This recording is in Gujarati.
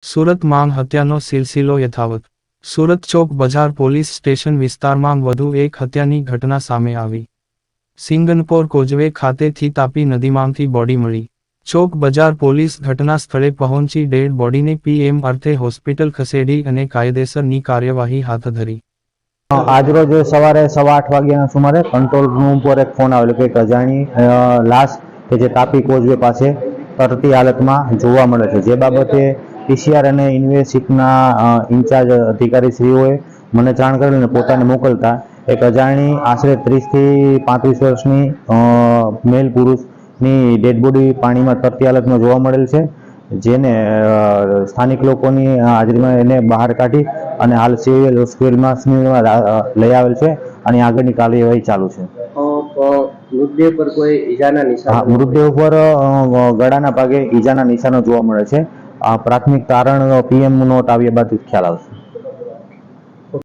સુરત માંગ હત્યાનો સિલસિલો યથાવત। સુરત ચોક બજાર પોલીસ સ્ટેશન વિસ્તારમાં વધુ એક હત્યાની ઘટના સામે આવી। સિંગનપોર કોઝવે ખાતેથી તાપી નદીમાંથી બોડી મળી। ચોક બજાર પોલીસ ઘટના સ્થળે પહોંચી ડેડ બોડીને પીએમ અર્થે હોસ્પિટલ ખસેડી અને કાયદેસરની કાર્યવાહી હાથ ધરી। આજરોજ સવારે 8:15 વાગ્યાના સુમારે કંટ્રોલ રૂમ પર એક ફોન આવેલો કે એક અજાણી લાશ કે જે તાપી કોઝવે પાસે તરતી હાલતમાં જોવા મળે છે, જે બાબતે પીસીઆર અને યુનિવર્સિટીના ઇન્ચાર્જ અધિકારીશ્રીઓએ મને જાણ કરેલ અને પોતાને મોકલતા એક અજાણી આશરે 30 થી 35 વર્ષની મેલ પુરુષની ડેડ બોડી પાણીમાં તરતી હાલતમાં જોવા મળેલ છે, જેને સ્થાનિક લોકોની હાજરીમાં એને બહાર કાઢી અને હાલ સિવિલ હોસ્પિટલમાં લઈ આવેલ છે અને આગળની કાર્યવાહી ચાલુ છે। મૃતદેહ પર કોઈ ઈજાના નિશાન? મૃતદેહ ઉપર ગળાના ભાગે ઈજાના નિશાનો જોવા મળે છે। પ્રાથમિક તારણ પીએમ નોટ આવ્યા બાદ ખ્યાલ આવશે।